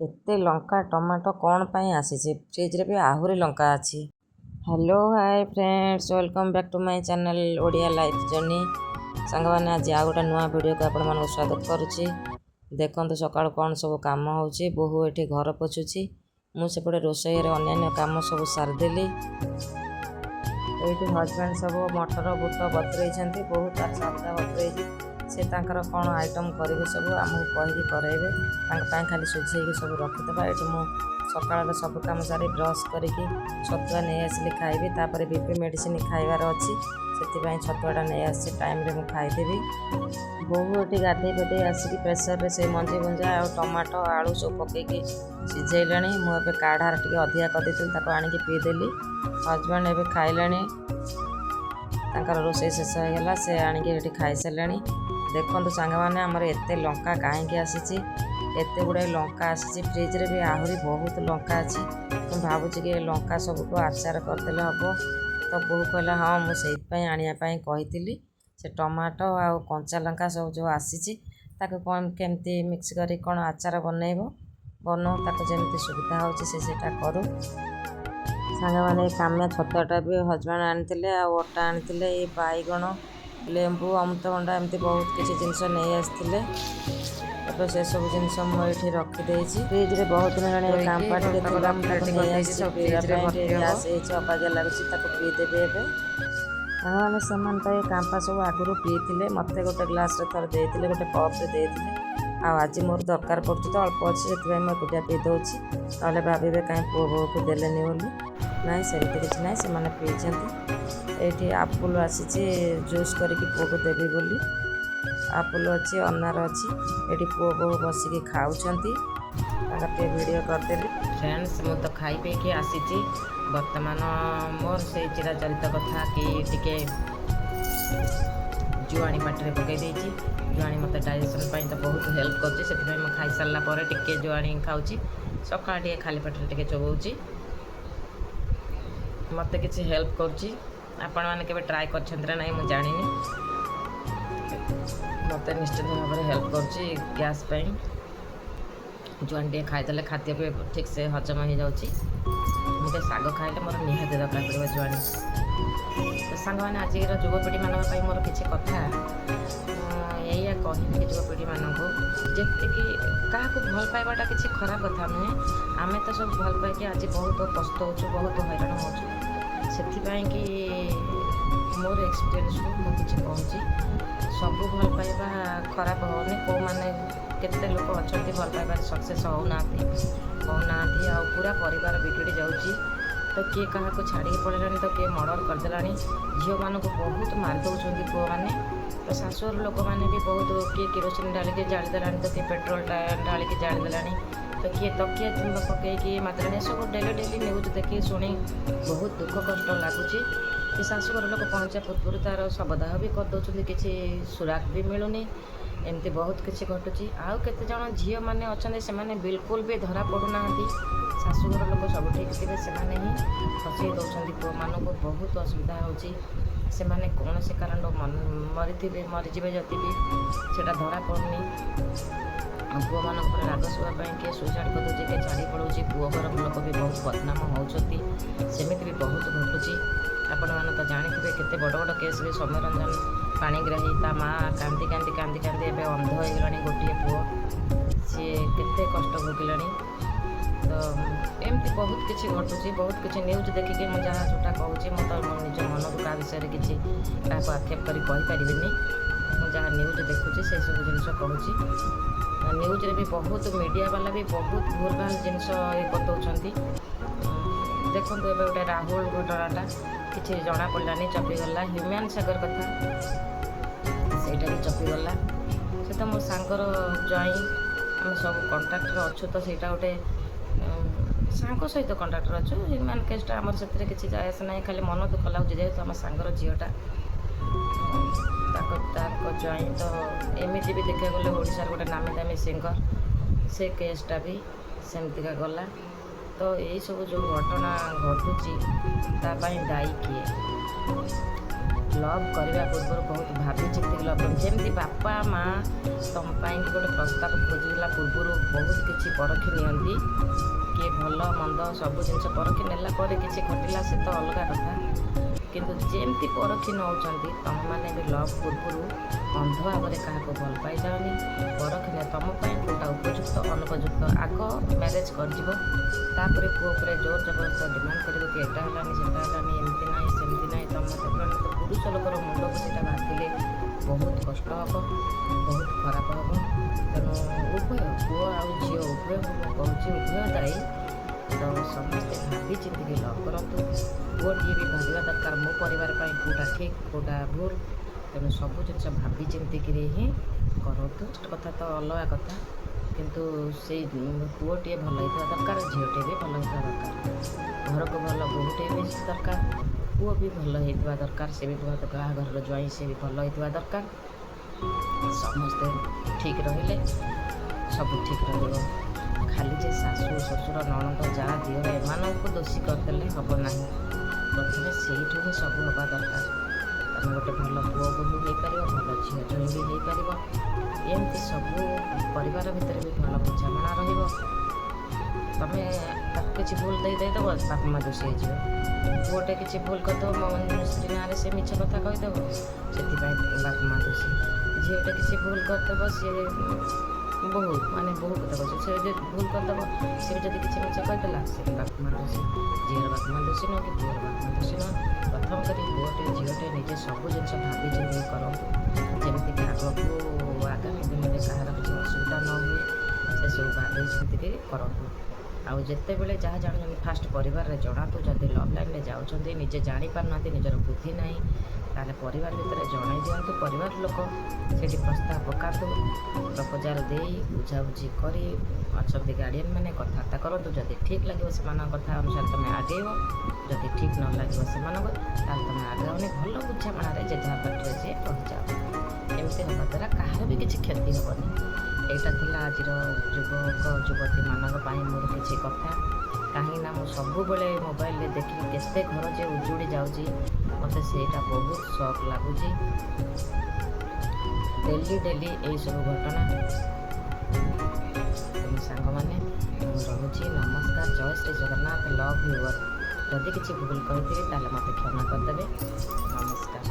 एते लंका टमाटो कौन पाई आसी फ्रिज रे भी आहुरी लंका अच्छी। Hello hi friends, welcome back to my channel Odia life journey. Song मैंने आज आ गोटे नुआ वीडियो को आपण मानक स्वागत करुच्ची। देखो सकाल कौन सब कम हो बोहू ये घर पोछुची, मुझे रोषे अन्य कम सब सारिदेली। ये हजबैंड सब मटर बुट बतुरे बोहू तार सादा बतुरे से कौन आइटम करेंगे सब आमको कहीकि करेंगे खाली सुझे सब रखीदा। ये सकाल सब कम सारी ब्रश करके छतुआ नहीं आसिली खाइबी, तापर बीपी मेडिसिन खाइबार अच्छी से छतुआटा नहीं आसी टाइम रे खाईदेवी। बोहू ये गाधे पाधे आसिक प्रेसर से मंजी मुंजा आ टमाटो आलू सब पकईकि सीझेला। मुझे काढ़ार टे अधिका करदेली आणिक पीदेली। हजबैंड एवं खाइले, रोषे शेष होगा से आणिक खाई सारे। देखो सांग मैंने आमर एत लंका कहीं आसी, एत गुड़ाई लंका आसी फ्रिज रे भी आहरी बहुत लंका अच्छी। मुझे भावुँ कि लंका सबको आचार करदे हम, तो बोहू कहला हाँ मुझे कही से टमाटो आ कंचा लंका सब जो आसी कौन केमती मिक्स कर कौन आचार बनइब बनाओ जमी सुविधा होटा करूँ। सांग मैंने कामिया छतुआटा भी हजबैंड आनी आटा आनी बैगण लेंबू अमृतभंडा एमती बहुत किसी जिनस नहीं आसते। तो से सब जिनस मुझे रखीदे फ्रिज रे बहुत दिन हेल्ला कांपा अबागिया लगुच पीदेवी। मैंने से कांपा सब आगुरी पीते मत गोटे ग्लास थर दे गोटे कप दे आज मोर दरकार पड़ती तो अल्प अच्छे से मुझे पी दूसरी, ना भावे कहीं पुओ बो को देलेनी बोली ना सेमती किसी ना से पीछे। ये आपुल आसी जूस करके पुओ को देवी बोली, आपुल अच्छी अनार अच्छी ये पुओ बो बसिक खाऊँगी वीडियो करदेली। फ्रेंड्स मु तो खाई पी आसी बर्तमान मोर से चिराचरित कथा कि टिके जुआणी पाटे पकई देती। जुआणी मत डाइजेशन तो बहुत हेल्प कर खाई सारा पर टिके जुआणी खाऊँ सका टे खाली पेटे टे चबाऊँ मत किसी हेल्प कर ट्राए कर ना मुझे जानी मत निश्चित भाव में हेल्प कर गैस जुआणी टे खाईदे खाद्य भी ठीक से हजम हो जाऊँगी। मुझे साग खाइले मोर निहाती दरकार पड़े जुआणी। तो सांग मैंने आज युवपीढ़ी मानी मोर किसी कथा या कहमी कि युवपीढ़ी मानक जी क्या भल पाइबाटा किसी खराब कथा नुहे। आम तो सब भल पाई आज बहुत पस्तौचु बहुत हैरान होचु से मोर एक्सपीरियंस मुझे कहूँ सब भल पाइबा खराब होनी। कौ मैंने केते लोक अच्छा भल पाइबार सक्सेस होना पूरा परिवार बिगड़ी जाऊँगी। तो किए क्या छाड़ी पड़ेगा तो किए मर्डर करदेला। झील मानक बहुत मारिदे पुओ मैंने। तो शाशुर लोक मैंने भी बहुत किए केरोसिन डालिक जालीदेला, तो किए पेट्रोल डालिक जालीदेला, तो किए तकिए पकईकि मात्र सब डेली डेली न्यूज देखी शुणी बहुत दुख कष्ट लगुच कि शाशुघर लोक पहुँचा पूर्व तार शवदाह भी करदे किसी सुराग भी मिलूनी। एमती बहुत किसी घटुची। आउ केते जन झील मैंने अच्छा से बिल्कुल भी धरा पड़ूना। शाशुघर लोक सब ठीक थे से ही फसई दौरान पुओ मानक बहुत असुविधा होने कौन से कारण मरीजे जदि भी से धरा पड़नी। पुओ मान राग शुआपाई किए सुइसाइड करदे किए छाड़ी पड़ोची। पुओ घर लोक भी बहुत बदनाम होती सेमती भी बहुत घटुची। आपण मैंने तो जानी केते बड़ बड़ केस भी सौम्यरंजन पाणिग्राही ता माँ कांदी कांदी कांदी कांदी एवं अंध हो गलानी गोटे पुओ सी केते कष्ट भोगिला। तो एमती बहुत किसी घटुची बहुत किसी न्यूज देखिए मुझे जहाँ जोटा कहूँ तो निज मन को क्या विषय किसी क्या आक्षेप करें मुझे जहाँ न्यूज देखुची से सब जिन कहूँ। न्यूज रे भी बहुत मीडिया वाला भी बहुत भूल भाल जिनस ये करदे। देखो ए गोटे राहुल घटनाटा किसी जना पड़ानी चपीगला ह्यूमन सागर कथा सेटा भी चपीगला। से तो मो सांगर ज्वाई आम सब कंटाक्टर अच्छु, तो सहीटा गोटे सांग सहित कंटाक्टर अच्छु। ह्यूमन केसटा आमर से किसी जायस ना, खाली मन दुख लगुच जेहेतु आम सांगर झीटा ज्वाई तो एमती भी देखा गले ओडार गोटे नामी दामी सिंगर से केसटा भी सेमतिका गला। तो यही सब जो घटना घटुची दायी किए ଲଭ୍ କରିବା ପୂର୍ବରୁ ବହୁତ ଭାବି ଚିନ୍ତିକି ଲଭ୍ କରନ୍ତୁ। ଯେମିତି ବାପା ମା ତମ ପାଇଁକି ଗୋଟେ ପ୍ରସ୍ତାବ ଖୋଜିଲା ପୂର୍ବରୁ ବହୁତ କିଛି ପରଖି ନିଅନ୍ତି, କିଏ ଭଲ ମନ୍ଦ ସବୁ ଜିନିଷ ପରଖି ନେଲା ପରେ କିଛି ଘଟିଲା ସେ ତ ଅଲଗା କଥା, କିନ୍ତୁ ଯେମିତି ପରଖି ନେଉଛନ୍ତି ତମମାନେ ବି ଲଭ୍ ପୂର୍ବରୁ ଅନ୍ଧ ଭାବରେ କାହାକୁ ଭଲ ପାଇଯାଅନି। ପରଖିଲେ ତମ ପାଇଁ କେଉଁଟା ଉପଯୁକ୍ତ ଅନୁପଯୁକ୍ତ ଆଗ ମ୍ୟାରେଜ୍ କରିଯିବ, ତାପରେ ପୁଅ ଉପରେ ଜୋର ଜବରଦସ୍ତ ଡିମାଣ୍ଡ କରିବ କି ଏଟା ହେଲାନି ସେଟା ହେଲାନି ଏମିତି ନାହିଁ ସେମିତି ନାହିଁ। ତମ ତ ପୁରୁଷ ଲୋକର ମୁଣ୍ଡକୁ ସେଇଟା ଭାବିଲେ ବହୁତ କଷ୍ଟ ହେବ, ବହୁତ ଖରାପ ହେବ। ତେଣୁ ଉଭୟ ପୁଅ ଆଉ ଝିଅ ଉଭୟଙ୍କୁ ମୁଁ କହୁଛି ଉଭୟ ଦାୟୀ। ତ ସମସ୍ତେ ଭାବି ଚିନ୍ତିକି ଲଭ୍ କରନ୍ତୁ। ପୁଅଟିଏ ବି ଭାବିବା ଦରକାର ମୋ ପରିବାର ପାଇଁ କେଉଁଟା ଠିକ୍ କେଉଁଟା ଭୁଲ। ତେଣୁ ସବୁ ଜିନିଷ ଭାବି ଚିନ୍ତିକିରି ହିଁ କରନ୍ତୁ। କଥା ତ ଅଲଗା କଥା, କିନ୍ତୁ ସେଇ ପୁଅଟିଏ ଭଲ ହେଇଥିବା ଦରକାର, ଝିଅଟିଏ ବି ଭଲ ହେଇଥିବା ଦରକାର, ଘରକୁ ଭଲ ବୋହୂଟିଏ ବି ଦରକାର, ପୁଅ ବି ଭଲ ହେଇଥିବା ଦରକାର, ସେ ବି ବାହାଘରର ଜ୍ୱାଇଁ ସେ ବି ଭଲ ହେଇଥିବା ଦରକାର। ସମସ୍ତେ ଠିକ୍ ରହିଲେ ସବୁ ଠିକ୍ ରହିବ। ଖାଲି ଯେ ଶାଶୁ ଶ୍ୱଶୁର ନଣନ୍ଦ ଯାଆ ଦିଅର ଏମାନଙ୍କୁ ଦୋଷୀ କରିଦେଲେ ହେବ ନାହିଁ। ପ୍ରଥମେ ସେଇଠୁ ହିଁ ସବୁ ହେବା ଦରକାର। ତମେ ଗୋଟେ ଭଲ ପୁଅ ବୋହୂ ହେଇପାରିବ, ଭଲ ଝିଅ ଜ୍ୱାଇଁ ବି ହେଇପାରିବ। ଏମିତି ସବୁ ପରିବାର ଭିତରେ ବି ଭଲ ବୁଝାମଣା ରହିବ। ତମେ ତାକୁ କିଛି ଭୁଲ ଦେଇଦେବ ବାପା ମା ଦୋଷୀ ହେଇଯିବେ। ପୁଅଟେ କିଛି ଭୁଲ କରିଦେବ ମୋ ସ୍ତ୍ରୀ ନାଁରେ ସେ ମିଛ କଥା କହିଦେବ, ସେଥିପାଇଁ ବାପା ମା ଦୋଷୀ। ଝିଅଟେ କିଛି ଭୁଲ କରିଦେବ ସିଏ ବୋହୂ କଥା କହୁଛି, ସେ ଯଦି ଭୁଲ କରିଦେବ ସେ ଯଦି କିଛି ମିଛ କହିଦେଲା ସେ ବାପା ମା ଦୋଷୀ। ଝିଅର ବାପା ମା ଦୋଷୀ ନୁହଁ କି ପୁଅର ବାପା ମା ଦୋଷୀ ନୁହଁ। ପ୍ରଥମ କରି ପୁଅଟେ ଝିଅଟେ ନିଜେ ସବୁ ଜିନିଷ ଭାବି ଚିନ୍ତିକି କରନ୍ତୁ, ଯେମିତିକି ଆଗକୁ ଆଗାମୀ ଦିନରେ କାହାର କିଛି ଅସୁବିଧା ନ ହୁଏ ସେସବୁ ଭାବି ଚିନ୍ତିକି କରନ୍ତୁ। ଆଉ ଯେତେବେଳେ ଯାହା ଜାଣୁଛନ୍ତି ଫାଷ୍ଟ ପରିବାରରେ ଜଣାନ୍ତୁ। ଯଦି ଲଭ୍ ଲାଇନ୍ରେ ଯାଉଛନ୍ତି ନିଜେ ଜାଣିପାରୁନାହାନ୍ତି, ନିଜର ବୁଦ୍ଧି ନାହିଁ, ତାହେଲେ ପରିବାର ଭିତରେ ଜଣାଇ ଦିଅନ୍ତୁ। ପରିବାର ଲୋକ ସେଇଠି ପ୍ରସ୍ତାବ ପକାନ୍ତୁ, ପ୍ରପୋଜାଲ୍ ଦେଇ ବୁଝାବୁଝି କରି ଅଛନ୍ତି ଗାର୍ଡ଼ିଆନ୍ ମାନେ କଥାବାର୍ତ୍ତା କରନ୍ତୁ। ଯଦି ଠିକ୍ ଲାଗିବ ସେମାନଙ୍କ କଥା ଅନୁସାରେ ତୁମେ ଆଗେଇବ, ଯଦି ଠିକ୍ ନ ଲାଗିବ ସେମାନଙ୍କ ତାହେଲେ ତୁମେ ଆଗାଅନି। ଭଲ ବୁଝାମଣାରେ ଯେ ଯାହା ପାଟିରେ ଯିଏ ରହିଯାଅ। ଏମିତି ହେବା ଦ୍ୱାରା କାହାର ବି କିଛି କ୍ଷତି ହେବନି। ଏଇଟା ଥିଲା ଆଜିର ଯୁବକ ଯୁବତୀମାନଙ୍କ ପାଇଁ ମୋର କିଛି କଥା। କାହିଁକିନା ମୁଁ ସବୁବେଳେ ମୋବାଇଲରେ ଦେଖିକି କେତେ ଘର ଯେ ଉଜୁଡ଼ି ଯାଉଛି ମୋତେ ସେଇଟା ବହୁତ ଶକ୍ ଲାଗୁଛି। ଡେଲି ଏଇସବୁ ଘଟଣା। ତେଣୁ ସାଙ୍ଗମାନେ ମୁଁ ରହୁଛି, ନମସ୍କାର, ଜୟ Shri Jagannath, love you all. ଯଦି କିଛି ଭୁଲ କହିଥିବି ତାହେଲେ ମୋତେ କ୍ଷମା କରିଦେବେ। ନମସ୍କାର।